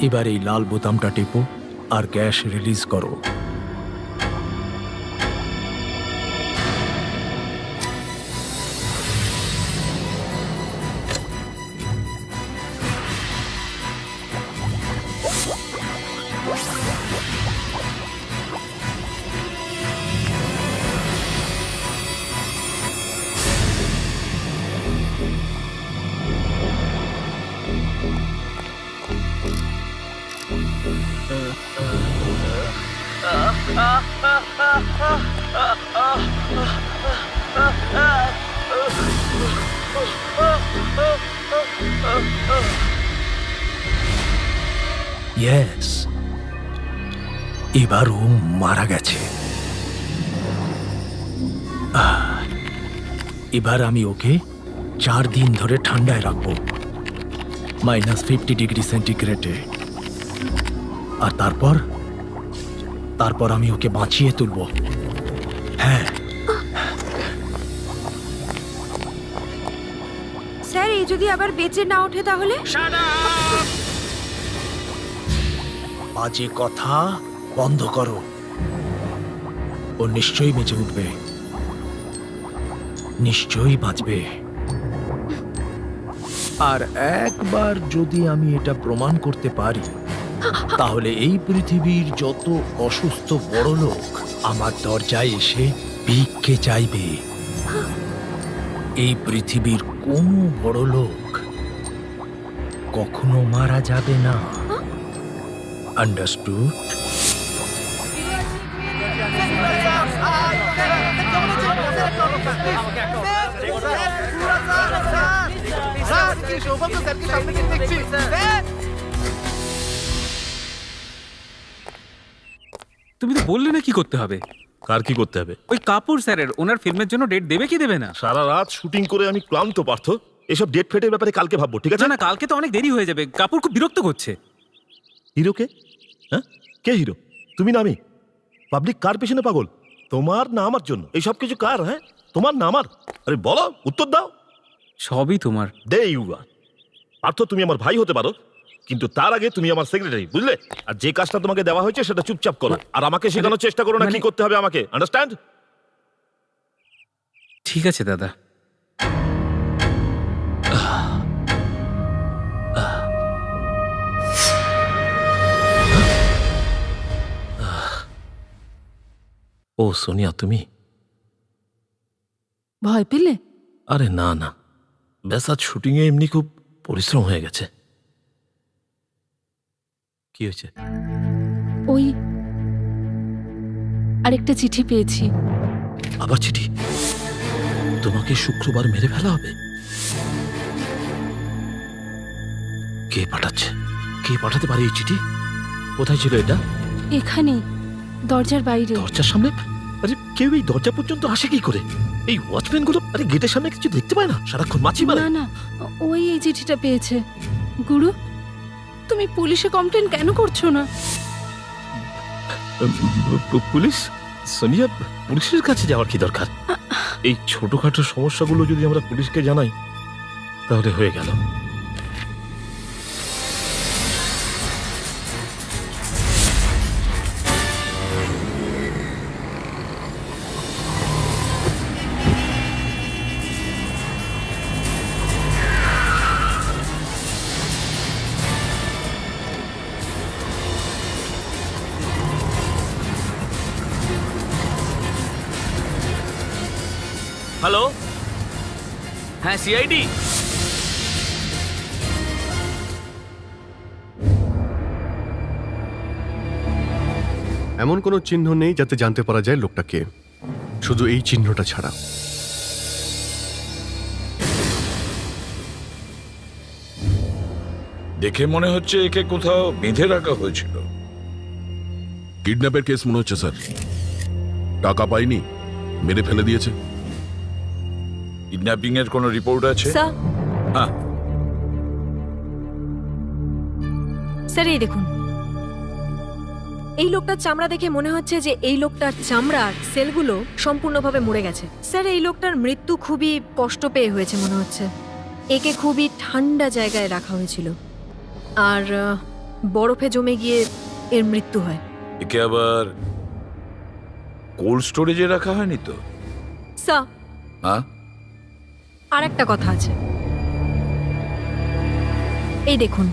এবার এই লাল বোতামটা টিপো আর gas release করো। ইয়েস, এবার ও মারা গেছে। এবার আমি ওকে 4 দিন ধরে ঠান্ডায় রাখবো, -50°C। আর তারপর আমি ওকে বাঁচিয়ে তুলব। হ্যাঁ স্যার, এই যদি আবার বেঁচে না ওঠে তাহলে? বাজে কথা বন্ধ করো। ও নিশ্চয়ই বেঁচে উঠবে, নিশ্চয়ই বাঁচবে। আর একবার যদি আমি এটা প্রমাণ করতে পারি, তাহলে এই পৃথিবীর যত অসুস্থ বড় লোক আমার দরজায় এসে ভিক্ষে চাইবে। এই পৃথিবীর কোনো বড় লোক কখনো মারা যাবে না। আন্ডারস্টুড? তুমি তো বললে না কি করতে হবে। কার কি করতে হবে? ওই কাপুর স্যারের, ওনার ফিল্মের জন্য ডেট দেবে কি দেবে না? সারা রাত শুটিং করে আমি ক্লান্ত পার্থ। এসব ডেট ফেটের ব্যাপারে কালকে ভাববো, ঠিক আছে? না না, কালকে তো অনেক দেরি হয়ে যাবে। কাপুর খুব বিরক্ত করছে। হিরো কে? হ্যাঁ, কে হিরো? তুমি না আমি? পাবলিক কার পেছনে পাগল? তোমার না আমার জন্য? এই সব কিছু কার? হ্যাঁ, তোমার না আমার? আরে বলো, উত্তর দাও। সবই তোমার। দে ইউগা। পার্থ, তুমি আমার ভাই হতে পারো, কিন্তু তার আগে তুমি আমার সেক্রেটারি, বুঝলে? আর যে কাজটা তোমাকে দেওয়া হয়েছে সেটা চুপচাপ করো, আর আমাকে শেখানোর চেষ্টা করো না কি করতে হবে আমাকে। আন্ডারস্ট্যান্ড? ঠিক আছে দাদা। ও সোনিয়া, তুমি? ভয় পেলে? আরে না না, ব্যাস আজ শুটিংয়ে এমনি খুব পরিশ্রম হয়ে গেছে। কি হয়েছে? ওই আরেকটা চিঠি পেয়েছি। আবার চিঠি? তোমাকে শুক্রবার মেরে ফেলা হবে? কে পাঠাচ্ছে? কে পাঠাতে পারে এই চিঠি? কোথায় ছিল এটা? এখানেই, দরজার বাইরে। দরজার সামনে? আরে কেউ এই দরজা পর্যন্ত আসে কি করে? এই ওয়াচম্যান গুলো আরে গেটের সামনে কিছু দেখতে পায় না? সারাক্ষণ মাছি মারে। না না, ওই এই চিঠিটা পেয়েছে। গুরু, তুমি পুলিশে কমপ্লেন কেন করছো না? পুলিশ? সোনিয়া, পুলিশের কাছে যাওয়ার কি দরকার? এই ছোটখাটো সমস্যাগুলো যদি আমরা পুলিশকে জানাই তাহলে হয়ে গেল। হ্যালো, হ্যাঁ সিআইডি। এমন কোনো চিহ্ন নেই যাতে জানতে পারা যায় লোকটা কে, শুধু এই চিহ্নটা ছাড়া। দেখে মনে হচ্ছে একে কোথাও বেঁধে রাখা হয়েছিল। কিডন্যাপের কেস মনে হচ্ছে স্যার। টাকা পাইনি, মেরে ফেলে দিয়েছে। কিডন্যাপিং এর কোনো রিপোর্ট আছে? স্যার, হ্যাঁ, স্যার এই দেখুন, এই লোকটার চামড়া দেখে মনে হচ্ছে যে এই লোকটার চামড়ার সেলগুলো সম্পূর্ণভাবে মরে গেছে। স্যার, এই লোকটার মৃত্যু খুবই কষ্ট পেয়ে হয়েছে মনে হচ্ছে। একে খুবই ঠান্ডা জায়গায় রাখা হয়েছিল। আর বরফে জমে গিয়ে এর মৃত্যু হয়। একে আবার কোল্ড স্টোরেজে রাখা হয়নি তো? স্যার, হ্যাঁ, আর একটা কথা আছে। এই দেখুন,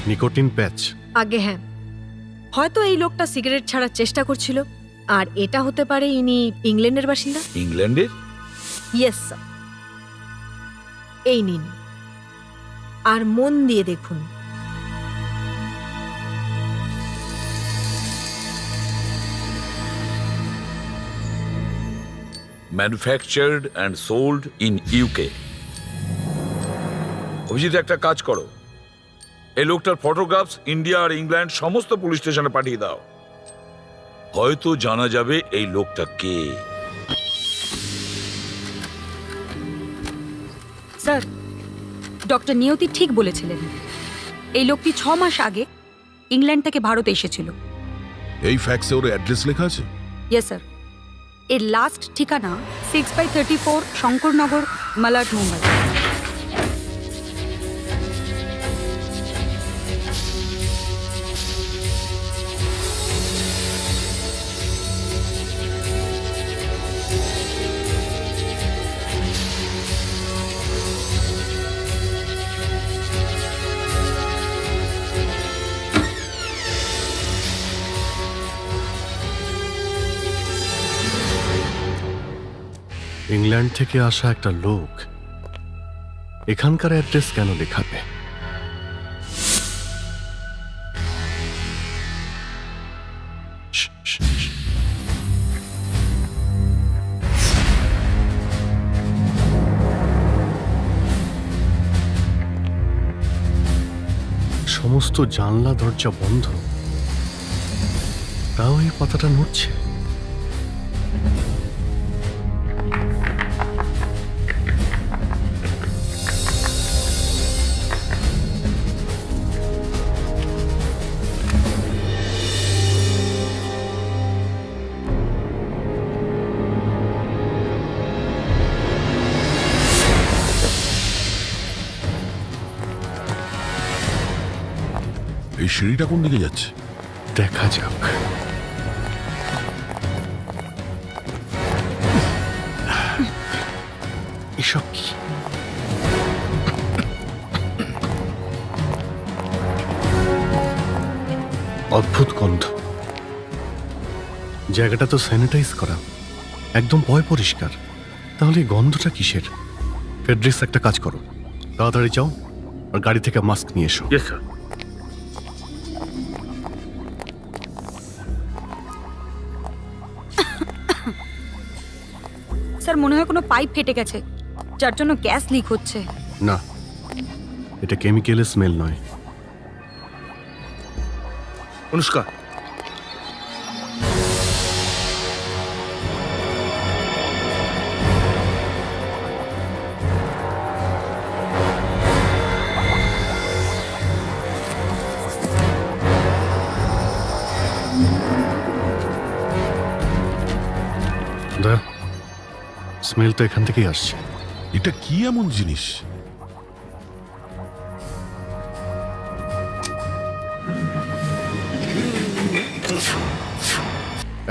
নিকোটিন প্যাচ। আগে হ্যাঁ, হয়তো এই লোকটা সিগারেট ছাড়ার চেষ্টা করছিল, আর এটা হতে পারে ইনি ইংল্যান্ডের বাসিন্দা। ইংল্যান্ডের? Yes sir. এই নিন, আর মন দিয়ে দেখুন। Manufactured and sold in UK. Abhijit, একটা কাজ করো, এই লোকটার ফটোগ্রাফস ইন্ডিয়া আর ইংল্যান্ড সমস্ত পুলিশ স্টেশনে পাঠিয়ে দাও। হয়তো জানা যাবে এই লোকটা কে। স্যার, ডক্টর নিয়তি ঠিক বলেছিলেন। এই লোকটি 6 মাস আগে ইংল্যান্ড থেকে ভারতে এসেছিল। এই ফ্যাক্সে ওর অ্যাড্রেস লেখা আছে? Yes sir. এর লাস্ট ঠিকানা 6/34 শঙ্করনগর, মালাড, মুম্বাই। ইংল্যান্ড থেকে আসা একটা লোক এখানকার অ্যাড্রেস কেন লেখাবে? শ্, শ্, শ্। সমস্ত জানলা দরজা বন্ধ, তাও এই পাতাটা নড়ছে। এই সিঁড়িটা কোন দিকে যাচ্ছে? দেখা যাক। এসব কি? অদ্ভুত গন্ধ। জায়গাটা তো স্যানিটাইজ করা, একদম পয় পরিষ্কার। তাহলে এই গন্ধটা কিসের? ফেডরিক্স, একটা কাজ করো, তাড়াতাড়ি যাও আর গাড়ি থেকে মাস্ক নিয়ে এসো। Yes sir. স্যার, মনে হয় কোনো পাইপ ফেটে গেছে, যার জন্য গ্যাস লিক হচ্ছে। না, এটা কেমিক্যালের স্মেল নয়। অনুষ্কা, স্মেল তো এখান থেকেই আসছে। এটা কি এমন জিনিস?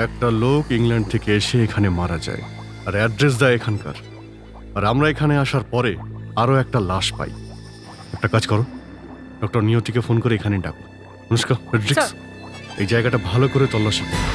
একটা লোক ইংল্যান্ড থেকে এসে এখানে মারা যায়, আর অ্যাড্রেস দেয় এখানকার। আর আমরা এখানে আসার পরে আরো একটা লাশ পাই। একটা কাজ করো, ডক্টর নিয়তিকে ফোন করে এখানে ডাকো। অনুষ্কা, ফেডরিক্স, এই জায়গাটা ভালো করে তল্লাশি করো।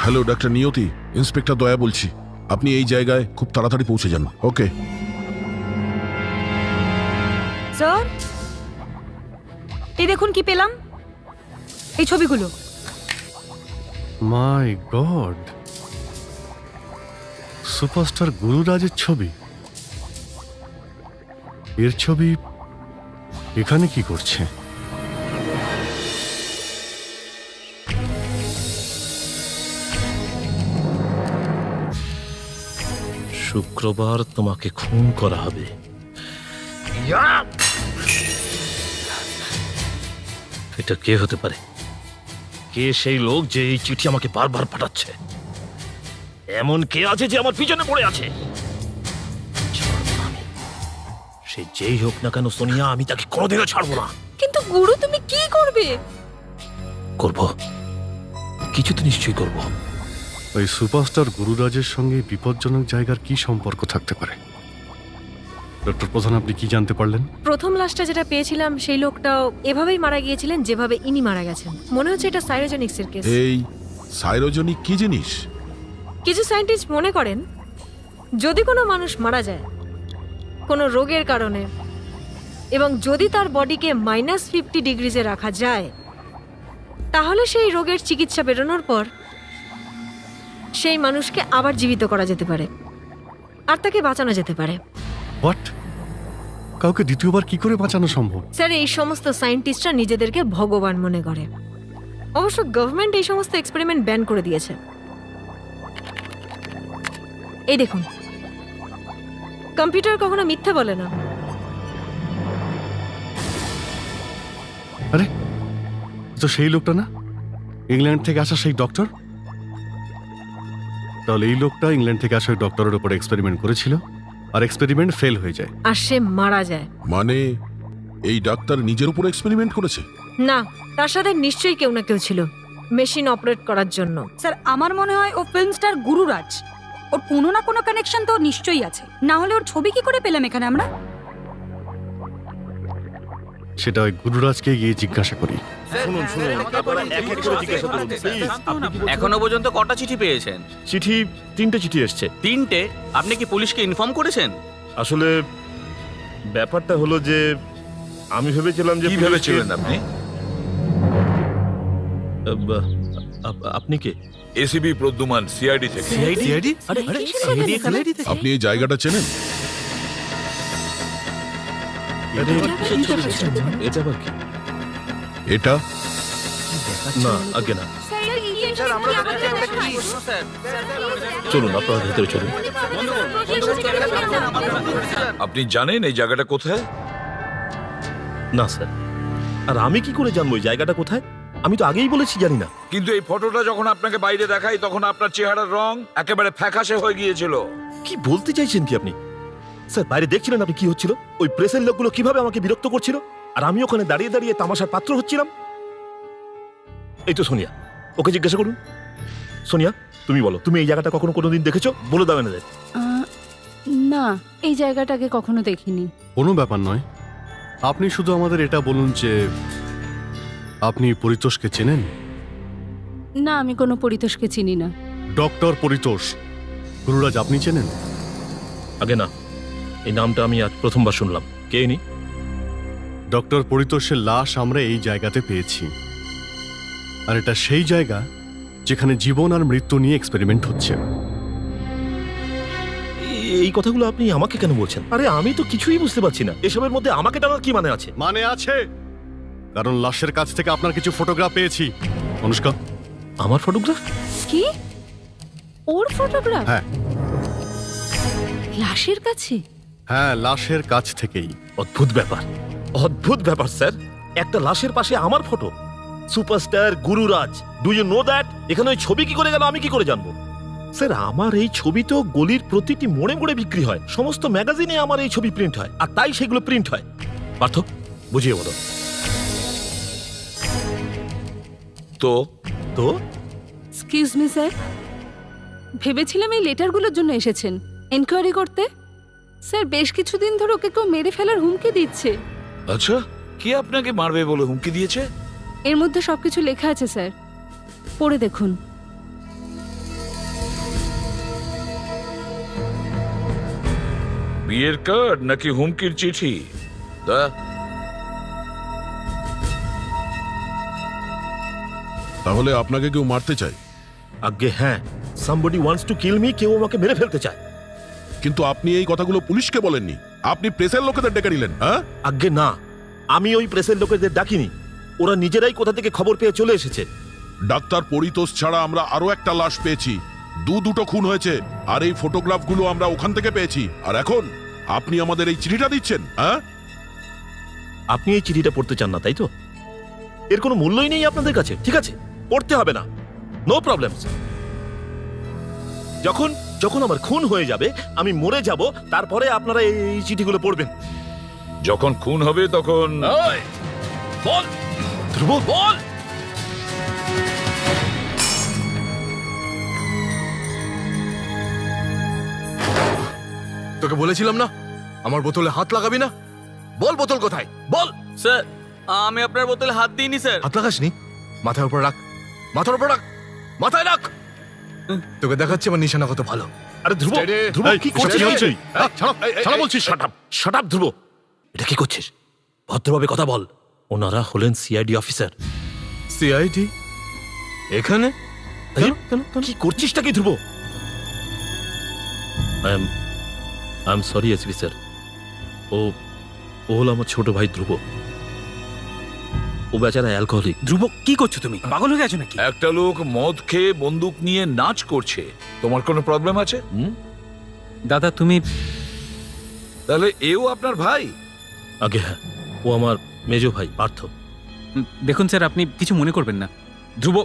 হ্যালো ডাক্তার নিয়তি, ইন্সপেক্টর দয়া বলছি। আপনি এই জায়গায় খুব তাড়াতাড়ি পৌঁছে যান। ওকে। স্যার, এই দেখুন কি পেলাম, এই ছবিগুলো। মাই গড, সুপারস্টার গুরুরাজের ছবি। এর ছবি এখানে কি করছে? শুক্রবার তোমাকে খুন করা হবে। এটা কে হতে পারে? কে সেই লোক যে এই চিঠি আমাকে বারবার পাঠাচ্ছে? এমন কে আছে যে আমার পিছনে পড়ে আছে? ছাড়বো না আমি। সে যেই হোক না কেন সোনিয়া, আমি তাকে কোনোদিনও ছাড়বো না। কিন্তু গুরু তুমি কি করবে? করব, কিছু তো নিশ্চয়ই করব। ওই সুপারস্টার গুরুরাজের সঙ্গে বিপজ্জনক জায়গার কি সম্পর্ক থাকতে পারে? ডক্টর প্রধান, আপনি কি জানতে পারলেন? প্রথম লাশটা যেটা পেয়েছিলাম সেই লোকটাও এভাবেই মারা গিয়েছিলেন যেভাবে ইনি মারা গেছেন। মনে হচ্ছে এটা সাইরোজেনিক্সের কেস। এই সাইরোজেনিক কি জিনিস? কিছু সায়েন্টিস্ট মনে করেন যদি কোনো মানুষ মারা যায় কোনো রোগের কারণে এবং যদি তার বডিকে -50 ডিগ্রিজে রাখা যায়, তাহলে সেই রোগের চিকিৎসা বেরোনোর পর সেই মানুষকে আবার জীবিত করা যেতে পারে আর তাকে বাঁচানো যেতে পারে। হোয়াট? কাউকে দ্বিতীয়বার কি করে বাঁচানো সম্ভব? স্যার, এই সমস্ত সায়েন্টিস্টরা নিজেদেরকে ভগবান মনে করে। অবশ্য গভর্নমেন্ট এই সমস্ত এক্সপেরিমেন্ট ব্যান করে দিয়েছে। এই দেখুন, কম্পিউটার কখনো মিথ্যা বলে না। আরে, তো সেই লোকটা না, ইংল্যান্ড থেকে আসা সেই ডক্টর? তাহলে এই লোকটা ইংল্যান্ড থেকে আসা ওই ডক্টরের উপর এক্সপেরিমেন্ট করেছিল আর এক্সপেরিমেন্ট ফেল হয়ে যায়। আর সে মারা যায়। মানে এই ডাক্তার নিজের উপর এক্সপেরিমেন্ট করেছে? না, তার সাথে নিশ্চয়ই কেউ না কেউ ছিল মেশিন অপারেট করার জন্য। স্যার, আমার মনে হয় ও ফিল্ম স্টার গুরুরাজ। ওর কোনো না কোনো কানেকশন তো নিশ্চয়ই আছে, না হলে ওর ছবি কি করে পেলাম এখানে আমরা? সেটা ওই গুরুরাজকে গিয়ে জিজ্ঞাসা করি। শুনুন শুনুন, আপনারা এক এক করে জিজ্ঞাসা করুন প্লিজ। আপনি কি বলছেন? এখনো পর্যন্ত কটা চিঠি পেয়েছেন? চিঠি 3টে চিঠি এসছে। 3টে? আপনি কি পুলিশকে ইনফর্ম করেছেন? আসলে ব্যাপারটা হলো যে আমি ভেবেছিলাম যে কি ভেবেছিলেন আপনি? আপনি কে? এসিবি প্রদ্যুমান, সিআইডি থেকে। সিআইডি? আরে আপনি এই জায়গাটা চেনেন? এটা আবার কি? এটা না, আগে না। চলুন, আপনারা ভেতরে চলুন। আপনি জানেন এই জায়গাটা কোথায়? না স্যার, আর আমি কি করে জানবো এই জায়গাটা কোথায়? আমি তো আগেই বলেছি জানি না। কিন্তু এই ফটোটা যখন আপনাকে বাইরে দেখাই তখন আপনার চেহারার রং একেবারে ফ্যাকাশে হয়ে গিয়েছিল। কি বলতে চাইছেন কি আপনি? স্যার, বাইরে দেখছিলেন আপনি কি হচ্ছিল? ওই প্রেসের লোকগুলো কিভাবে আমাকে বিরক্ত করছিল, আর আমি ওখানে দাঁড়িয়ে দাঁড়িয়ে তামাশার পাত্র হচ্ছিলাম। এই তো সোনিয়া, ওকে জিজ্ঞাসা করুন। সোনিয়া, তুমি বলো, তুমি এই জায়গাটা কখনো কোনোদিন দেখেছো? বলে দাও না। না, এই জায়গাটাকে কখনো দেখিনি। কোনো ব্যাপার নয়, আপনি শুধু আমাদের এটা বলুন যে আপনি পরিতোষকে চেনেন? না, আমি কোনো পরিতোষকে চিনি না। ডক্টর পরিতোষ গুরুরাজ আপনি চেনেন? আগে না, এই নামটা আমি আজ প্রথমবার শুনলাম। কে ইনি? ডক্টর পরিতোষের লাশ আমরা এই জায়গাতে পেয়েছি, আর এটা সেই জায়গা যেখানে জীবন আর মৃত্যু নিয়ে এক্সপেরিমেন্ট হচ্ছে। এই কথাগুলো আপনি আমাকে কেন বলছেন? আরে আমি তো কিছুই বুঝতে পারছি না। এসবের মধ্যে আমাকে টানার কি মানে আছে? মানে আছে, কারণ লাশের কাছ থেকে আপনার কিছু ফটোগ্রাফ পেয়েছি। অনুষ্কা, আমার ফটোগ্রাফ? কি? ওর ফটোগ্রাফ? হ্যাঁ লাশের কাছে? হ্যাঁ, লাশের কাছ থেকেই। অদ্ভুত ব্যাপার, অদ্ভুত ব্যাপার স্যার। একটা লাশের পাশে আমার photo. Superstar Gururaj, do you know that? এখানে ওই ছবি কি করে গেল আমি কি করে জানবো? স্যার, আমার এই ছবি তো গলির প্রতিটি মোড়ে মোড়ে বিক্রি হয়। সমস্ত ম্যাগাজিনে আমার এই ছবি প্রিন্ট হয়, আর তাই সেগুলো প্রিন্ট হয়। পার্থ, বুঝিয়ে বলো। তো তো এক্সকিউজ মি স্যার, ভেবেছিলাম এই লেটারগুলোর জন্য এসেছেন এনকোয়ারি করতে। স্যার, বেশ কিছুদিন ধরে ওকে কেউ মেরে ফেলার হুমকি দিচ্ছে। আচ্ছা, কি আপনাকে মারবে বলে হুমকি দিয়েছে? এর মধ্যে সবকিছু লেখা আছে স্যার, পড়ে দেখুন। বিয়ের কার্ড নাকি হুমকির চিঠি? তাহলে আপনাকে কেউ মারতে চায়? আগে হ্যাঁ, somebody wants to kill me, কেউ আমাকে মেরে ফেলতে চায়। কিন্তু আপনি এই কথাগুলো পুলিশকে বলেননি, আপনি প্রেসের লোকেদের ডেকে নিলেন। হ্যাঁ, আগে না, আমি ওই প্রেসের লোকেদের ডাকিনি। ওরা নিজেরাই কোথা থেকে খবর পেয়ে চলে এসেছে। ডাক্তার পরিতোষ ছাড়া আমরা আরো একটা লাশ পেয়েছি, দুটো খুন হয়েছে, আর এই ফটোগ্রাফগুলো আমরা ওখান থেকে পেয়েছি, আর এখন আপনি আমাদের এই চিঠিটা দিচ্ছেন? হ্যাঁ, আপনি এই চিঠিটা পড়তে চান না, তাই তো? এর কোনো মূল্যই নেই আপনাদের কাছে, ঠিক আছে, পড়তে হবে না, নো প্রবলেম। যখন যখন আমার খুন হয়ে যাবে, আমি মরে যাব, তারপরে আপনারা এই চিঠিগুলো পড়বেন। যখন খুন হবে তখন বল ধ্রুব, বল। তোকে বলেছিলাম না আমার বোতলে হাত লাগাবি না। বল বোতল কোথায়, বল। স্যার, আমি আপনার বোতলে হাত দিইনি স্যার। হাত লাগাসনি? মাথার উপর রাখ, মাথার উপর রাখ, মাথায় রাখ। তোকে দেখাচ্ছে আমার নিশানা কত ভালো। আরে ধ্রুব, ধ্রুব কি করছিস? ছাড়া বলছিস। শাট আপ ধ্রুব, এটা কি করছিস? ভদ্রভাবে কথা বল। ওনারা হলেন সিআইডি অফিসার। সিআইডি এখানে? কি করছিসটা কি Dhruv? I am sorry SP sir, ও হলো আমার ছোট ভাই ধ্রুব। ও বেচারা অ্যালকোহলিক। ধ্রুব, কি করছো তুমি? পাগল হয়ে গেছো নাকি? একটা লোক মদ খেয়ে বন্দুক নিয়ে নাচ করছে, তোমার কোনো প্রবলেম আছে? দাদা তুমি তাহলে এও আপনার ভাই? আগে হ্যাঁ, ও আমার মেজো ভাই পার্থ। দেখুন স্যার, আপনি কিছু মনে করবেন না। ধ্রুব,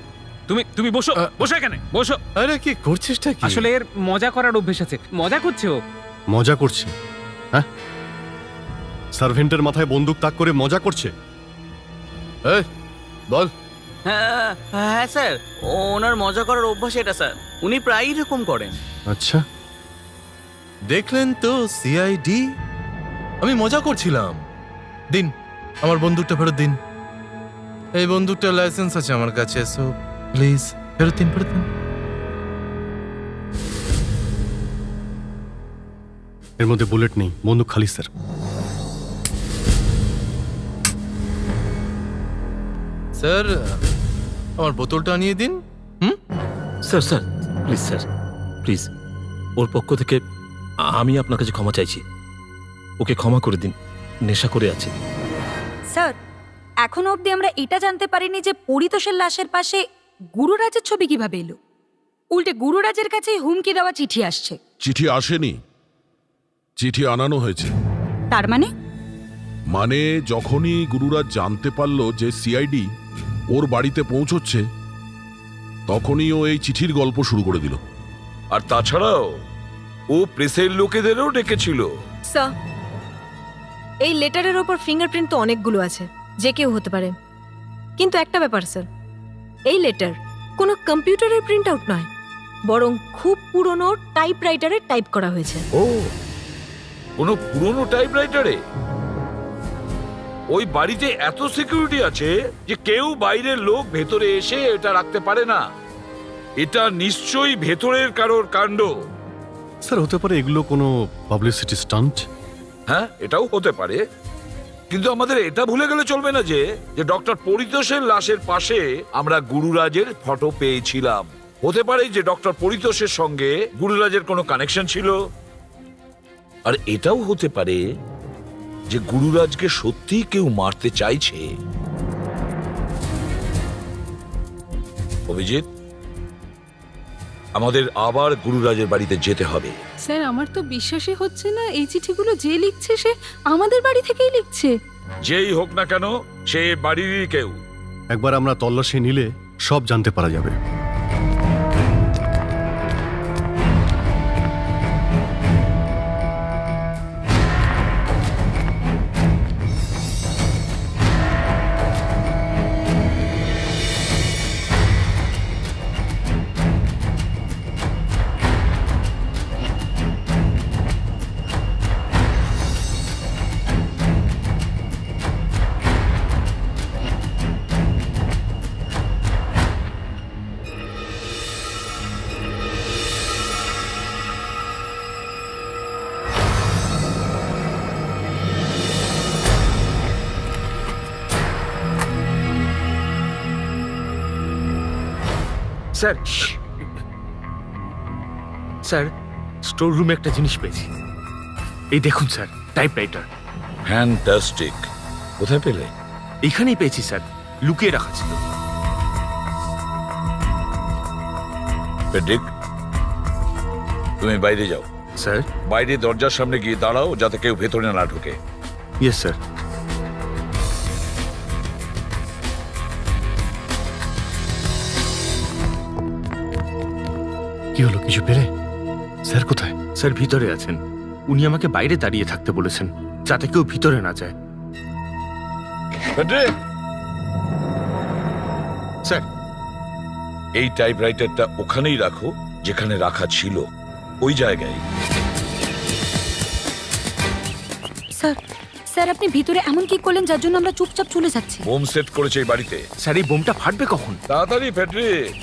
তুমি তুমি বসো, বসো এখানে বসো। আরে কি করছিসটা কি? আসলে এর মজা করার অভ্যেস আছে, মজা করছে ও। মজা করছে? হ্যাঁ, সার্ভেন্টের মাথায় বন্দুক তাক করে মজা করছে? এই, বল। হ্যাঁ হ্যাঁ স্যার, ওনার মজা করার অভ্যাস এটা স্যার, উনি প্রায়ই এরকম করেন। আচ্ছা, দেখলেন তো সিআইডি, আমি মজা করছিলাম। দিন আমার বন্দুকটা ফেরত দিন। এই বন্দুকটার লাইসেন্স আছে আমার কাছে, সো প্লিজ ফেরত দিন, ফেরত দিন। এর মধ্যে বুলেট নেই, বন্দুক খালি স্যার। স্যার আমার বোতলটা আনিয়ে দিন। Sir sir please, sir please, ওর পক্ষ থেকে আমি আপনার কাছে ক্ষমা চাইছি। ওকে ক্ষমা করে দিন, নেশা করে আছে। স্যার, এখনো অবধি আমরা এটা জানতে পারিনি যে পরিতোষের লাশের পাশে গুরুরাজের ছবি কিভাবে এলো। উল্টে গুরুরাজের কাছেই হুমকি দেওয়া চিঠি আসছে। চিঠি আসেনি, চিঠি আনানো হয়েছে। তার মানে মানে যখনই গুরুরাজ জানতে পারলো যে সিআইডি ওর বাড়িতে পৌঁছচ্ছে, তখনই ও এই চিঠির গল্প শুরু করে দিল। আর তাছাড়াও ও প্রেসের লোকেদেরও ডেকেছিল। স্যার, এই লেটারের ওপর ফিঙ্গারপ্রিন্ট তো অনেকগুলো আছে, যে কেউ হতে পারে। কিন্তু একটা ব্যাপার স্যার, এই লেটার কোনো কম্পিউটারের প্রিন্ট আউট নয়, বরং খুব পুরনো টাইপরাইটারে টাইপ করা হয়েছে। ও, কোনো পুরনো টাইপরাইটারে? ওই বাড়িতে এত সিকিউরিটি আছে যে কেউ বাইরের লোক ভেতরে এসে এটা রাখতে পারে না। এটা নিশ্চয়ই ভেতরের কারোর কাণ্ড। স্যার হতে পারে এগুলো কোনো পাবলিসিটি স্টান্ট। হ্যাঁ, এটাও হতে পারে, কিন্তু আমাদের এটা ভুলে গেলে চলবে না যে ডক্টর পরিতোষের লাশের পাশে আমরা গুরুরাজের ফটো পেয়েছিলাম। হতে পারে যে ডক্টর পরিতোষের সঙ্গে গুরুরাজের কোনো কানেকশন ছিল। আর এটাও হতে পারে যে গুরুরাজকে সত্যি কেউ মারতে চাইছে। অভিজিৎ, আমাদের আবার গুরুরাজের বাড়িতে যেতে হবে। স্যার, আমার তো বিশ্বাসই হচ্ছে না এই চিঠিগুলো যে লিখছে সে আমাদের বাড়ি থেকেই লিখছে। যেই হোক না কেন, সে বাড়িরই কেউ। একবার আমরা তল্লাশি নিলে সব জানতে পারা যাবে। স্যার, স্যার স্টোর রুমে একটা জিনিস পেয়েছি। এই দেখুন স্যার, টাইপরাইটার। ফ্যান্টাস্টিক। কোথায় পেলে? এখানেই পেয়েছি স্যার, লুকিয়ে রাখা ছিল। পেডিক, তুমি বাইরে যাও, স্যার। বাইরে দরজার সামনে গিয়ে দাঁড়াও যাতে কেউ ভেতরে না ঢোকে। Yes sir. কি হলো, কিছু পেলে? স্যার কোথায়? স্যার ভিতরে আছেন। উনি আমাকে বাইরে দাঁড়িয়ে থাকতে বলেছেন যাতে কেউ ভিতরে না যায়। Friedrich, sir. এই টাইপরাইটারটা ওখানেই রাখো যেখানে রাখা ছিল, ওই জায়গায়। স্যার স্যার আপনি ভিতরে এমন কি করলেন যার জন্য আমরা চুপচাপ চলে যাচ্ছি? বোম সেট করেছে এই বাড়িতে। স্যার এই বোমটা ফাটবে কখন? তাড়াতাড়ি ফেডরিক,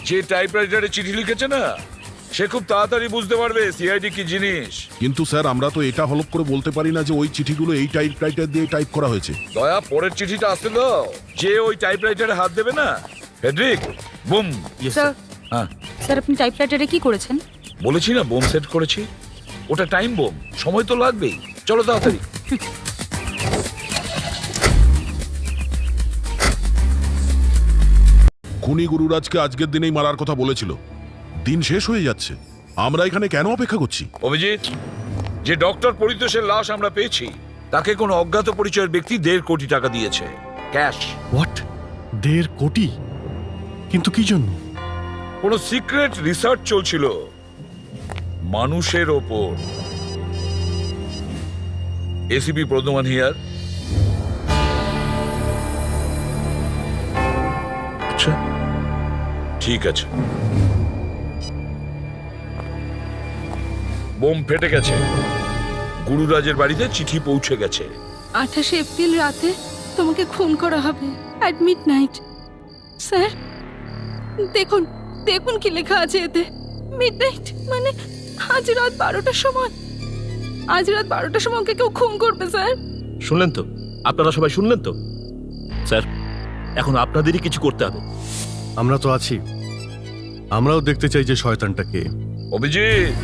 যে টাইপরাইটারে চিঠি লিখেছে না, সে খুব তাড়াতাড়ি বুঝতে পারবে সিআইডি কি জিনিস। কিন্তু স্যার আমরা তো এটা হলপ করে বলতে পারি না যে ওই চিঠিগুলো এই টাইপরাইটার দিয়ে টাইপ করা হয়েছে। দয়া, পরের চিঠিটা আসতে দাও। যে ওই টাইপরাইটারে হাত দেবে না, ফেডরিক, বুম। স্যার হ্যাঁ, স্যার আপনি টাইপরাইটারে কি করেছেন? বলেছি না বোম সেট করেছি। ওটা টাইম বোম, সময় তো লাগবেই। চলো তাড়াতাড়ি। খুনি গুরুরাজকে আজকের দিনেই মারার কথা বলেছিল। দিন শেষ হয়ে যাচ্ছে, আমরা এখানে কেন অপেক্ষা করছি? অভিজিৎ, যে ডক্টর পরিতোষের লাশ আমরা পেয়েছি তাকে কোনো অজ্ঞাত পরিচয়ের ব্যক্তি 1.5 কোটি টাকা দিয়েছে, ক্যাশ। হোয়াট? 1.5 কোটি? কিন্তু কি জন্য? কোনো সিক্রেট রিসার্চ চলছিল মানুষের ওপর। ACP Pradyuman here. আচ্ছা, ঠিক আছে। বোম ফেটে গেছে, গুরুরাজের বাড়িতে চিঠি পৌঁছে গেছে। 28 এপ্রিল রাতে তোমাকে খুন করা হবে অ্যাট মিডনাইট। স্যার দেখুন, দেখুন কি লেখা আছে এতে। মিডনাইট মানে আজ রাত 12টার সময়। আজ রাত 12টার সময় ওকে কেউ খুন করবে স্যার। শুনলেন তো? আপনারা সবাই শুনলেন তো? স্যার এখন আপনাদেরই কিছু করতে হবে। আমরা তো আছি, আমরাও দেখতে চাই যে শয়তানটা কে। অভিজিৎ,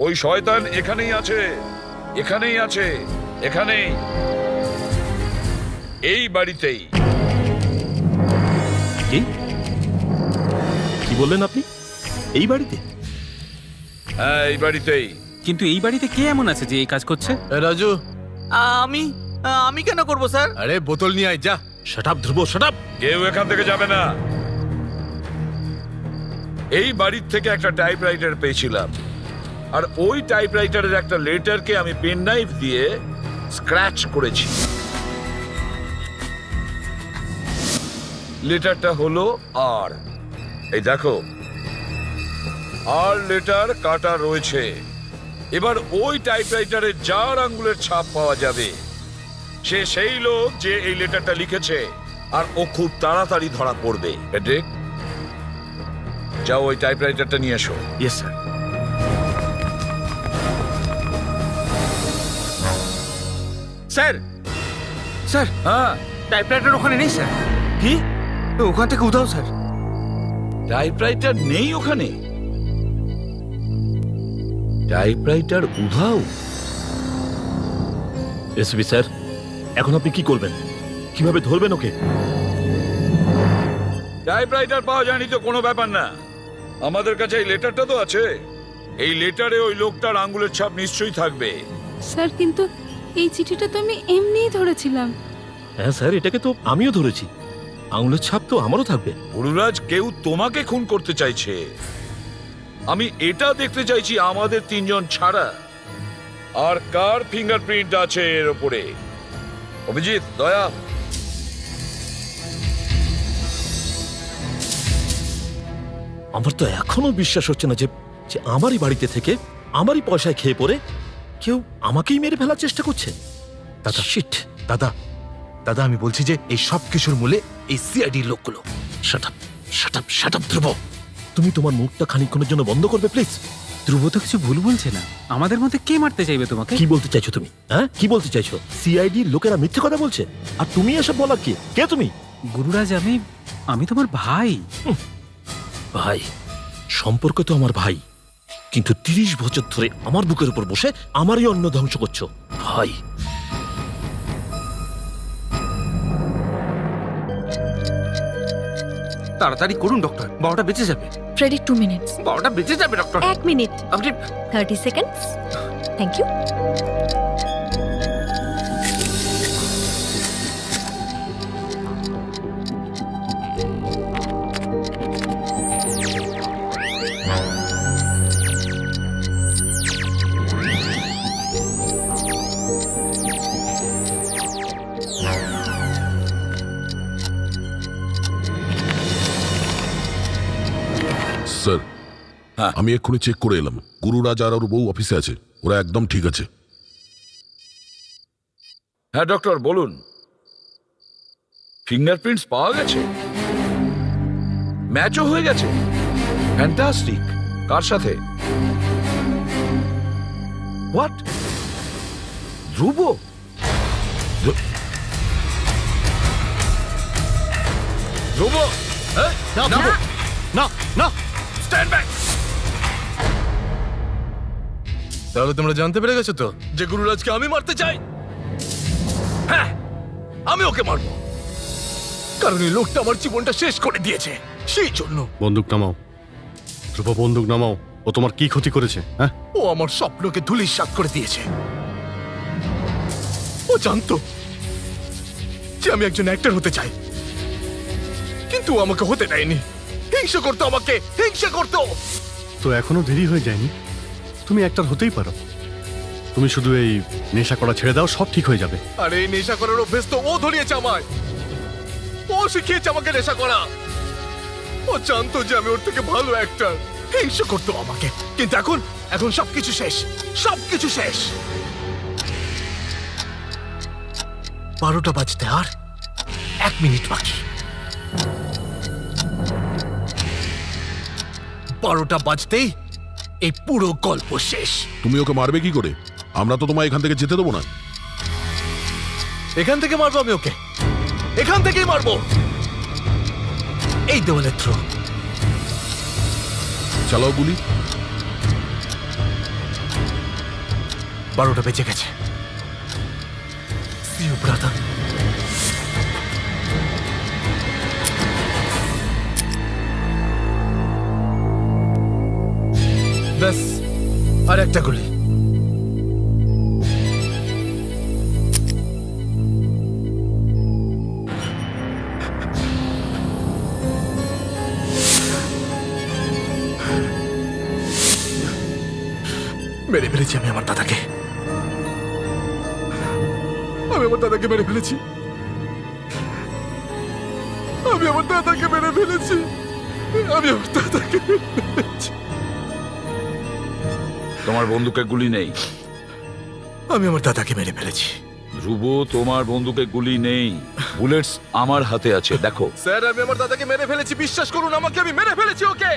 ওই শয়তান এখানেই আছে, এখানেই আছে, এখানেই, এই বাড়িতেই। কি কি বললেন আপনি? এই বাড়িতে? হ্যাঁ, এই বাড়িতেই। কিন্তু এই বাড়িতে কে এমন আছে যে এই কাজ করছে? এ রাজু, আমি আমি কেন করব স্যার? আরে বোতল নিয়ে আয়, যা। শাট আপ ধ্রুব, শাট আপ। কেউ এখান থেকে যাবে না। এই বাড়ির থেকে একটা টাইপরাইটার পেয়েছিলাম, আর ওই টাইপরাইটারের একটা লেটারকে আমি পেন নাইফ দিয়ে স্ক্র্যাচ করেছি। লেটারটা হলো আর, এই দেখো, আর লেটার কাটা রয়েছে। এবার ওই টাইপরাইটারে যার আঙ্গুলের ছাপ পাওয়া যাবে সে সেই লোক যে এই লেটারটা লিখেছে, আর ও খুব তাড়াতাড়ি ধরা পড়বে। ফেডরিক, যাও ওই টাইপরাইটারটা নিয়ে এসো। Yes sir. স্যার স্যার হ্যাঁ, টাইপরাইটার ওখানে নেই স্যার। কি? ওখান থেকে উধাও স্যার। টাইপরাইটার নেই ওখানে? টাইপরাইটার উধাও? এসপি স্যার, এখন আপনি কি করবেন? কিভাবে ধরবেন ওকে? টাইপরাইটার পাওয়া যায়নি তো কোনো ব্যাপার না, আমাদের কাছে এই লেটারটা তো আছে। এই লেটারে ওই লোকটার আঙ্গুলের ছাপ নিশ্চয়ই থাকবে। স্যার কিন্তু এই চিঠিটা তো আমি এমনিই ধরেছিলাম। হ্যাঁ স্যার, এটাকে তো আমিও ধরেছি, আঙুলের ছাপ তো আমারও থাকবে। গুরুরাজ, কেউ তোমাকে খুন করতে চাইছে। আমি এটা দেখতে চাইছি আমাদের 3 জন ছাড়া আর কার ফিঙ্গারপ্রিন্ট আছে এর উপরে। অভিজিৎ, দয়া। আমার তো এখনো বিশ্বাস হচ্ছে না যে যে আমারই বাড়িতে থেকে আমারই পয়সায় খেয়ে পড়ে কেউ আমাকেই মেরে ফেলার চেষ্টা করছে। দাদা, শিট। দাদা, দাদা, আমি বলছি যে এই সব কিছুর মূলে এই সিআইডির লোকগুলো। Shut up, shut up, shut up Dhruv. তুমি তোমার মুখটা খানিকক্ষণের জন্য বন্ধ করবে প্লিজ? ধ্রুব তো কিছু ভুল বলছে না। আমাদের মধ্যে কে মারতে চাইবে তোমাকে? কি বলতে চাইছো তুমি? হ্যাঁ, কি বলতে চাইছো? সিআইডি লোকেরা মিথ্যে কথা বলছে, আর তুমি এসব বলার কি? কে তুমি? গুরুরাজ, আমি তোমার ভাই। ভাই? সম্পর্ক তো আমার ভাই, কিন্তু 30 বছর ধরে আমার বুকের উপর বসে আমারই অন্ন ধ্বংস করছো। ভাই, তাড়াতাড়ি করুন ডক্টর, বাবাটা বেঁচে যাবে। Ready 2 minutes. বাবাটা বেঁচে যাবে ডক্টর। 1 মিনিট, আপনি 30 সেকেন্ডস। Thank you. স্যার হ্যাঁ। আমি এক্ষুনি চেক করে এলাম, গুরুরাজ আর ওর বউ অফিসে আছে, ওরা একদম ঠিক আছে। হ্যাঁ ডক্টর বলুন, ফিঙ্গারপ্রিন্টস পাওয়া গেছে, ম্যাচও হয়ে গেছে, ফ্যান্টাস্টিক। কার সাথে? হোয়াট? ধ্রুব? ধ্রুব? হ্যাঁ? না ধ্রুব, না না, স্ট্যান্ড ব্যাক। তাহলে তোমরা জানতে পেরে গেছো তো যে গুরুরাজকে আমি মারতে চাই? হ্যাঁ, আমি ওকে মারবো, কারণ এই লোকটা আমার জীবনটা শেষ করে দিয়েছে, সেই জন্য। বন্দুক নামাও ধ্রুব, বন্দুক নামাও। ও তোমার কি ক্ষতি করেছে? হ্যাঁ, ও আমার স্বপ্নকে ধূলিসাৎ করে দিয়েছে। ও জানতো যে আমি একজন অ্যাক্টর হতে চাই, কিন্তু ও আমাকে হতে দেয়নি। হিংসা করতো, আমাকে হিংসা করতো। তো এখনো দেরি হয়ে যায়নি, তুমি অ্যাক্টর হতেই পারো। তুমি শুধু এই নেশা করা ছেড়ে দাও, সব ঠিক হয়ে যাবে। আর এই নেশা করার অভ্যেস তো ও ধরিয়েছে আমায়, ও শিখিয়েছে আমাকে নেশা করা। ও জানতো যে আমি ওর থেকে ভালো অ্যাক্টর, হিংসা করতো আমাকে। কিন্তু এখন এখন সবকিছু শেষ, সবকিছু শেষ। 12টা বাজতে আর 1 মিনিট বাকি। 12টা বাজতেই এই পুরো গল্প শেষ। তুমি ওকে মারবে কি করে? আমরা তো তোমায় এখান থেকে যেতে দেবো না। এখান থেকে মারবো আমি ওকে, এখান থেকেই মারবো। এই দেওয়ালের থ্রো। চালাও গুলি। 12টা বেজে গেছে। See you, brother. ব্যাস, আর একটা গুলি। মেরে ফেলেছি আমি আমার দাদাকে, আমি আমার দাদাকে মেরে ফেলেছি, আমি আমার দাদাকে মেরে ফেলেছি, আমি আমার দাদাকে মেরে ফেলেছি। তোমার বন্দুকে গুলি নেই। আমি আমার দাদাকে মেরে ফেলেছি। ধ্রুব, তোমার বন্দুকে গুলি নেই, বুলেটস আমার হাতে আছে, দেখো। স্যার, আমি আমার দাদাকে মেরে ফেলেছি, বিশ্বাস করুন আমাকে, আমি মেরে ফেলেছি ওকে।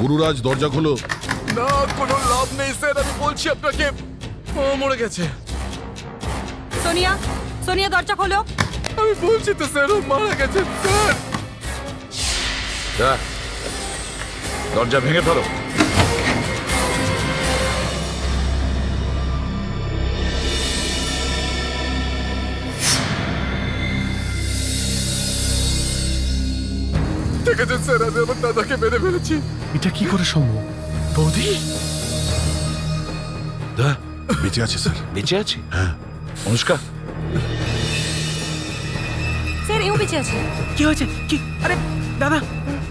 গুরুরাজ দরজা খোলো। না, কোনো লাভ নেই স্যার, আমি বলছি আপনাকে, ও মরে গেছে। সোনিয়া, সোনিয়া দরজা খোলো। আমি বলছি তো স্যার, ও মারা গেছে স্যার। দরজা ভেঙে ফেলো। ঠিক আছে স্যার, আমি আমার দাদাকে মেরে ফেলেছি। এটা কি করে সম্ভব? বৌদি বেঁচে আছে স্যার। বেঁচে আছে? হ্যাঁ। অনুষ্কা, স্যার এও বেঁচে আছে। কি হয়েছে? কি? আরে দাদা,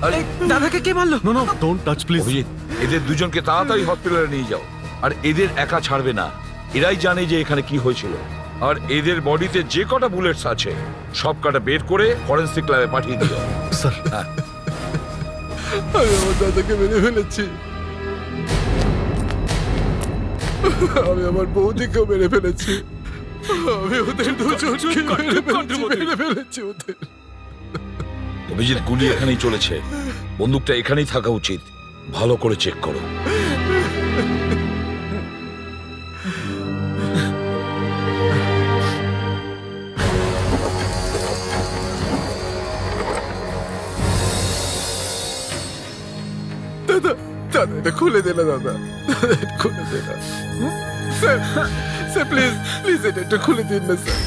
আরে দাদাকে কে মারলো? No no, don't touch please. Abhijit, এদের দুজনকে তাড়াতাড়ি হসপিটালে নিয়ে যাও। আর এদের একা ছাড়বে না, এরাই জানে যে এখানে কি হয়েছিল। আর এদের বডিতে যে কটা বুলেটস আছে সব কটা বের করে ফরেনসিক ল্যাবে পাঠিয়ে দিও। স্যার, আমি আমার দাদাকে মেরে ফেলেছি, আমি আমার বৌদিকেও মেরে ফেলেছি, আমি ওদের দুজনকে মেরে ফেলেছি ওদের। অভিজিৎ, গুলি এখানেই চলেছে, বন্দুকটা এখানেই থাকা উচিত, ভালো করে চেক করো। দাদা, দাদা এটা খুলে দে না, দাদা, এটা খুলে দে না। স্যার, স্যার প্লিজ প্লিজ এটা একটু খুলে দিন না স্যার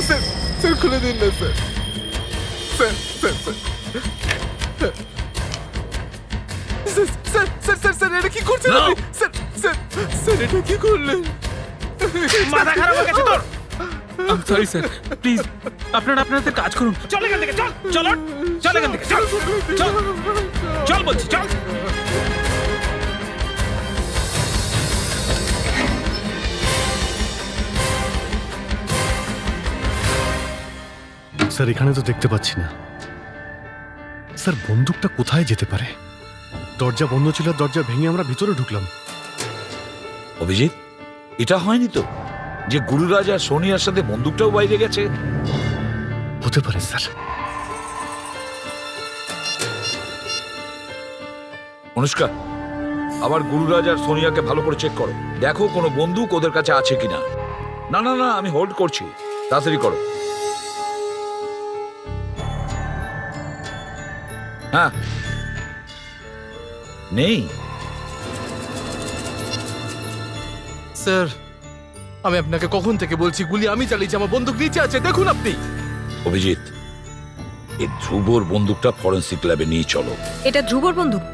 স্যার স্যার খুলে দিন না sir sir sir sir sir sir sir এটা কি করছেন আপনি স্যার স্যার স্যার এটা কি করলেন মাথা খারাপ হয়ে গেছে তোর সরি স্যার প্লিজ আপনারা আপনাদের কাজ করুন চল এখান থেকে চল চল চল এখান থেকে চল চল চল বলছি চল স্যার এখানে তো দেখতে পাচ্ছি না স্যার বন্দুকটা কোথায় যেতে পারে দরজা বন্ধ ছিল দরজা ভেঙে আমরা ভিতরে ঢুকলাম অভিজিৎ এটা হয়নি তো যে গুরুরাজ আর সোনিয়ার সাথে বন্দুকটাও বাইরে গেছে? হতে পারে স্যার অনুষ্কা আবার গুরুরাজ আর সোনিয়াকে ভালো করে চেক করো, দেখো কোনো বন্দুক ওদের কাছে আছে কিনা। না না না আমি হোল্ড করছি, তাড়াতাড়ি করো। হ্যাঁ নেই স্যার আমি আপনাকে কখন থেকে বলছি গুলি আমি চালিয়েছি, আমার বন্দুক নিচে আছে দেখুন আপনি। অভিজিৎ এই ধ্রুবর বন্দুকটা ফরেন্সিক ল্যাবে নিয়ে চলো। এটা ধ্রুবর বন্দুক?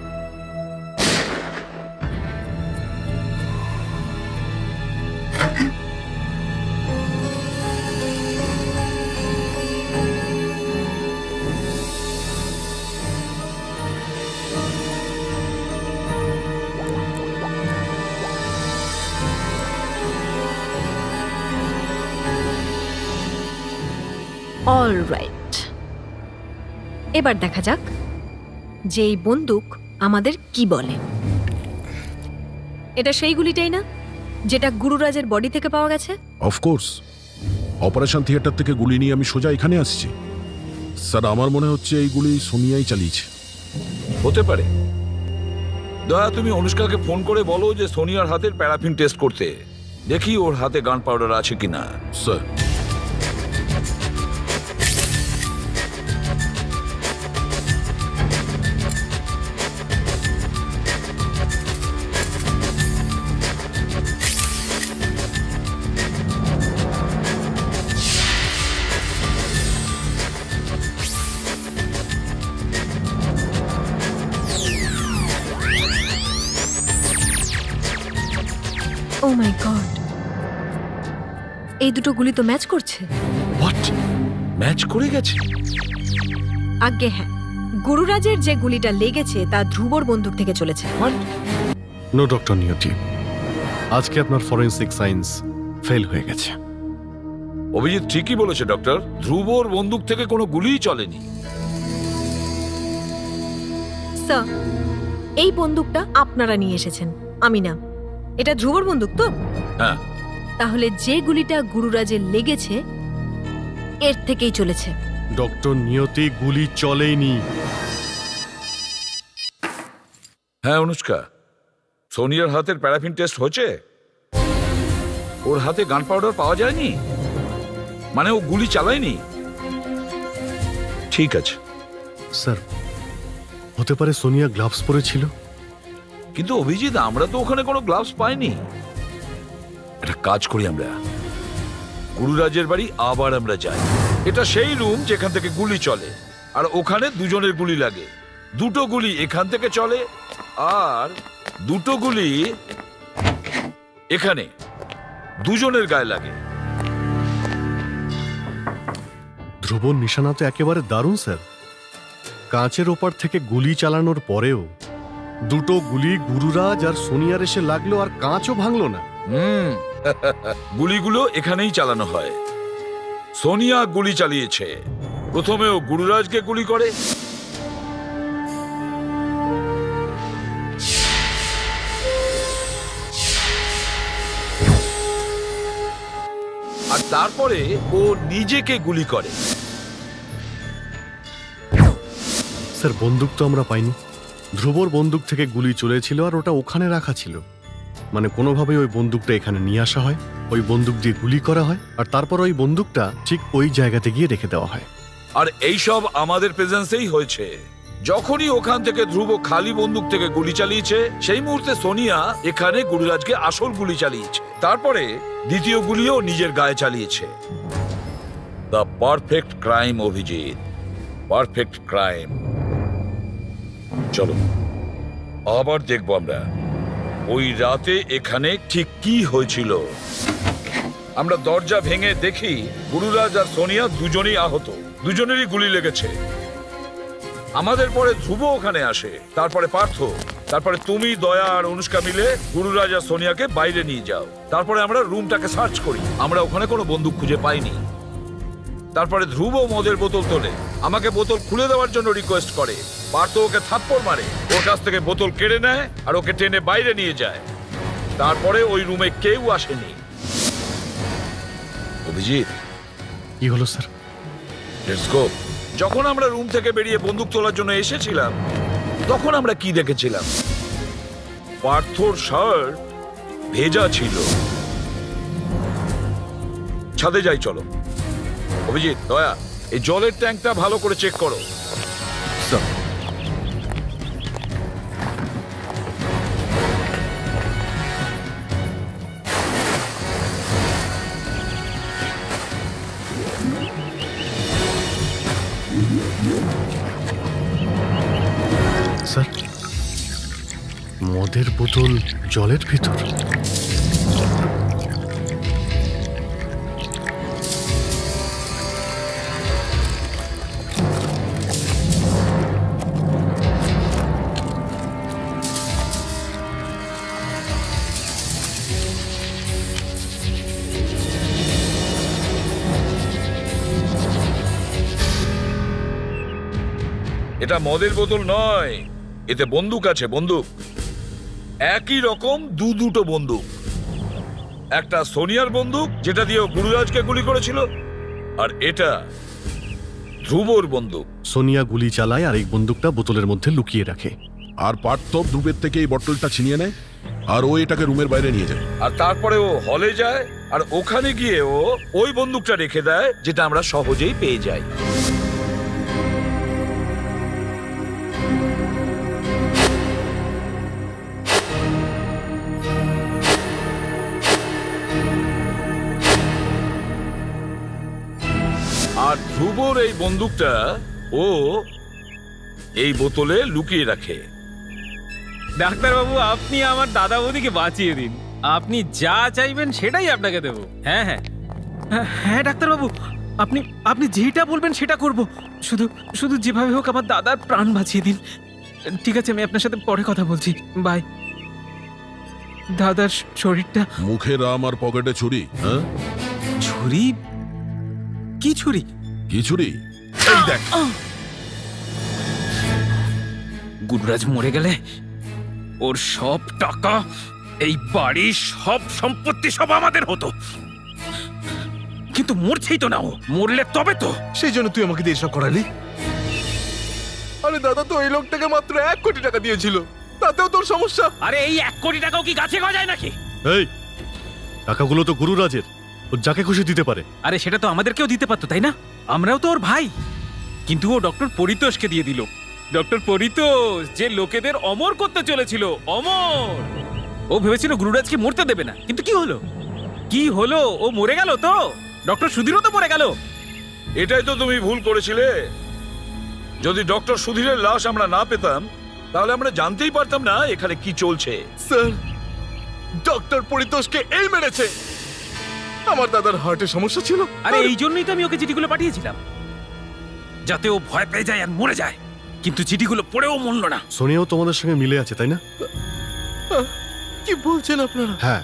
অলরাইট, এবার দেখা যাক যে এই বন্দুক আমাদের কি বলে। এটা সেই গুলিটাই না যেটা গুরুরাজের বডি থেকে পাওয়া গেছে? অফকোর্স অপারেশন থিয়েটার থেকে গুলি নিয়ে আমি সোজা এখানে আসছি। স্যার আমার মনে হচ্ছে এই গুলি সোনিয়াই চালিয়েছে। হতে পারে। দয়া তুমি অনুষ্কাকে ফোন করে বলো যে সোনিয়ার হাতের প্যারাফিন টেস্ট করতে, দেখি ওর হাতে গান পাউডার আছে কিনা। স্যার ও মাই গড, এই দুটো গুলি তো ম্যাচ করছে। হোয়াট, ম্যাচ করে গেছে? আজ্ঞে হ্যাঁ, গুরুরাজের যে গুলিটা লেগেছে তা ধ্রুবর বন্দুক থেকে চলেছে। নো ডক্টর নিয়তি, আজকে আপনার ফরেন্সিক সায়েন্স ফেল হয়ে গেছে। অভিজিৎ ঠিকই বলেছে ডক্টর, ধ্রুবর বন্দুক থেকে কোনো গুলিই চলেনি। স্যার এই বন্দুকটা আপনারা নিয়ে এসেছেন, আমি না। এটা ধ্রুবর বন্দুক তো? হ্যাঁ। তাহলে যে গুলিটা গুরুরাজের লেগেছে এর থেকেই চলেছে। ডক্টর নিয়তি গুলি চলেনি। হ্যাঁ অনুষ্কা, সোনিয়ার হাতের প্যারাফিন টেস্ট হচ্ছে, ওর হাতে গান পাউডার পাওয়া যায়নি, মানে ও গুলি চালায়নি। ঠিক আছে স্যার হতে পারে সোনিয়া গ্লাভস পরেছিল। কিন্তু অভিজিৎ আমরা তো ওখানে কোনো গ্লাভস পাইনি। একটা কাজ করি, আমরা গুরুরাজের বাড়ি আবার আমরা যাই। এটা সেই রুম যেখান থেকে গুলি চলে, আর ওখানে দুজনের গুলি লাগে। দুটো গুলি এখান থেকে চলে আর দুটো গুলি এখানে দুজনের গায়ে লাগে। ধ্রুবর নিশানা তো একেবারে দারুণ স্যার। কাঁচের ওপার থেকে গুলি চালানোর পরেও দুটো গুলি গুরুরাজ আর সোনিয়ার এসে লাগলো আর কাঁচও ভাঙলো না। গুলিগুলো এখানেই চালানো হয়। সোনিয়া গুলি চালিয়েছে, প্রথমে ও গুরুরাজকে গুলি করে, আর তারপরে ও নিজেকে গুলি করে। স্যার বন্দুক তো আমরা পাইনি। ধ্রুবর বন্দুক থেকে গুলি চলেছিল আর ওটা ওখানে রাখা ছিল, মানে কোনোভাবে ওই বন্দুকটা এখানে নিয়ে আসা হয়, ওই বন্দুক দিয়ে গুলি করা হয়, আর তারপর ওই বন্দুকটা ঠিক ওই জায়গাতে গিয়ে রেখে দেওয়া হয়। আর এই সব আমাদের প্রেজেন্সেই হয়েছে। যখনই ওখান থেকে ধ্রুব খালি বন্দুক থেকে গুলি চালিয়েছে সেই মুহূর্তে সোনিয়া এখানে গুরুরাজকে আসল গুলি চালিয়েছে, তারপরে দ্বিতীয় গুলিও নিজের গায়ে চালিয়েছে। The perfect crime, Abhijit, perfect crime. চলো আবার দেখবো আমরা ওই রাতে এখানে ঠিক কি হয়েছিল। আমরা দরজা ভেঙে দেখি গুরুরাজ আর সোনিয়া দুজনেই আহত, দুজনেরই গুলি লেগেছে। আমাদের পরে ধ্রুব ওখানে আসে, তারপরে পার্থ, তারপরে তুমি, দয়া আর অনুষ্কা মিলে গুরুরাজ আর সোনিয়াকে বাইরে নিয়ে যাও। তারপরে আমরা রুমটাকে সার্চ করি, আমরা ওখানে কোনো বন্দুক খুঁজে পাইনি। তারপরে ধ্রুব মদের বোতল তোলে, আমাকে বোতল খুলে দেওয়ার জন্য রিকোয়েস্ট করে। পার্থ ওকে থাপ্পড় মারে, ওর কাছ থেকে বোতল কেড়ে নেয় আর ওকে টেনে বাইরে নিয়ে যায়। তারপরে ওই রুমে কেউ আসেনি। অভিজিৎ, কি হলো স্যার? Let's go. যখন আমরা রুম থেকে বেরিয়ে বন্দুক তোলার জন্য এসেছিলাম তখন আমরা কি দেখেছিলাম? পার্থর শার্ট ভেজা ছিল। ছাদে যাই চলো। অভিজিৎ, দয়া, এই জলের ট্যাঙ্কটা ভালো করে চেক করো। স্যার, মদের বোতল জলের ভিতর? এটা মদের বোতল নয়, এতে বন্দুক আছে, বন্দুক। একই রকম দুটো বন্দুক। একটা সোনিয়ার বন্দুক যেটা দিয়ে ও গুরুরাজকে গুলি করেছিল, আর এটা ধ্রুবর বন্দুক। সোনিয়া গুলি চালায় আর এই বন্দুকটা বোতলের মধ্যে লুকিয়ে রাখে। আর পার্থ ধ্রুবের থেকে এই বটলটা ছিনিয়ে নেয় আর ও এটাকে রুমের বাইরে নিয়ে যায়। আর তারপরে ও হলে যায় আর ওখানে গিয়ে ও ওই বন্দুকটা রেখে দেয় যেটা আমরা সহজেই পেয়ে যাই। আর ধ্রুবর এই বন্দুকটা ও এই বোতলে লুকিয়ে রাখে। ডাক্তারবাবু, আপনি আমার দাদা বৌদিকে বাঁচিয়ে দিন। আপনি যা চাইবেন সেটাই আপনাকে দেবো। হ্যাঁ হ্যাঁ হ্যাঁ হ্যাঁ ডাক্তারবাবু, আপনি আপনি যেটা বলবেন সেটা করব। শুধু শুধু যেভাবে হোক আমার দাদার প্রাণ বাঁচিয়ে দিন। ঠিক আছে, আমি আপনার সাথে পরে কথা বলছি। বাই। দাদার শরীরটা। মুখে রাম আর পকেটে ছুরি। হ্যাঁ, ছুরি? কি ছুরি? কি ছুরি? এই দেখ, গুরুরাজ মরে গেলে ওর সব টাকা, এই বাড়ি, সব সম্পত্তি সব আমাদের হতো। কিন্তু মরছেই তো না ও, মরলে তবে তো। সেই জন্য তুই আমাকে দিয়ে এসব করালি? আরে দাদা, তো এই লোকটাকে মাত্র 1 কোটি টাকা দিয়েছিল, তাতেও তোর সমস্যা? আরে এই 1 কোটি টাকাও কি গাছে গজায় নাকি? এই টাকাগুলো তো গুরুরাজের, ও যাকে খুশি দিতে পারে। আরে সেটা তো আমাদেরকেও দিতে পারতো, তাই না? আমরাও তো ওর ভাই। কিন্তু ও ডক্টর পরিতোষকে দিয়ে দিল। ডক্টর পরিতোষ যে লোকেদের অমর করতে চলেছিল, অমর। ও ভেবেছিল গুরুরাজকে মরতে দেবে না, কিন্তু কি হলো? কি হলো? ও মরে গেল তো। ডক্টর সুধীরও তো মরে গেল। এটাই তো তুমি ভুল করেছিলে। যদি ডক্টর সুধীরের লাশ আমরা না পেতাম তাহলে আমরা জানতেই পারতাম না এখানে কি চলছে। স্যার, ডক্টর পরিতোষকে এই মেরেছে। আমার দাদার হার্টের সমস্যা ছিল। আরে এই জন্যই তো আমি ওকে চিঠিগুলো পাঠিয়েছিলাম, যাতে ও ভয় পেয়ে যায় আর মরে যায়। কিন্তু চিঠিগুলো পড়েও মরল না। সোনিয়াও তোমাদের সঙ্গে মিলে আছে, তাই না? কি বলছেন আপনারা? হ্যাঁ,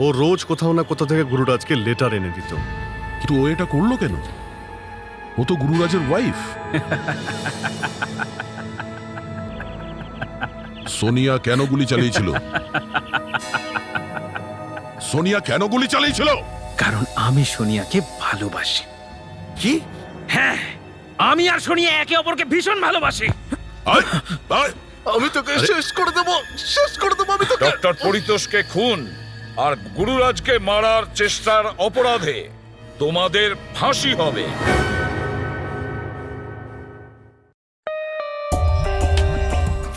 ও রোজ কোথাও না কোথা থেকে গুরুরাজকে লেটার এনে দিত। কিন্তু ও এটা করলো কেন? ও তো গুরুরাজের ওয়াইফ। সোনিয়া কেন গুলি চালিয়েছিল? সোনিয়া কেন গুলি চালিয়েছিল? কারণ আমি সোনিয়াকে ভালোবাসি। কি? হ্যাঁ, আমি আর সোনিয়া একে অপরকে ভীষণ ভালোবাসি। আমি তোকে শেষ করে দেবো, শেষ করে দেবো আমি তোকে। ডক্টর পরিতোষকে খুন আর গুরুরাজকে মারার চেষ্টার অপরাধে তোমাদের ফাঁসি হবে।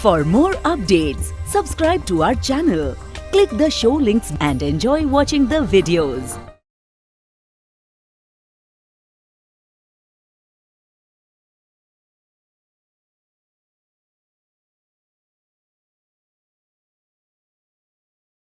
For more updates, subscribe to our channel, click the show links and enjoy watching the videos.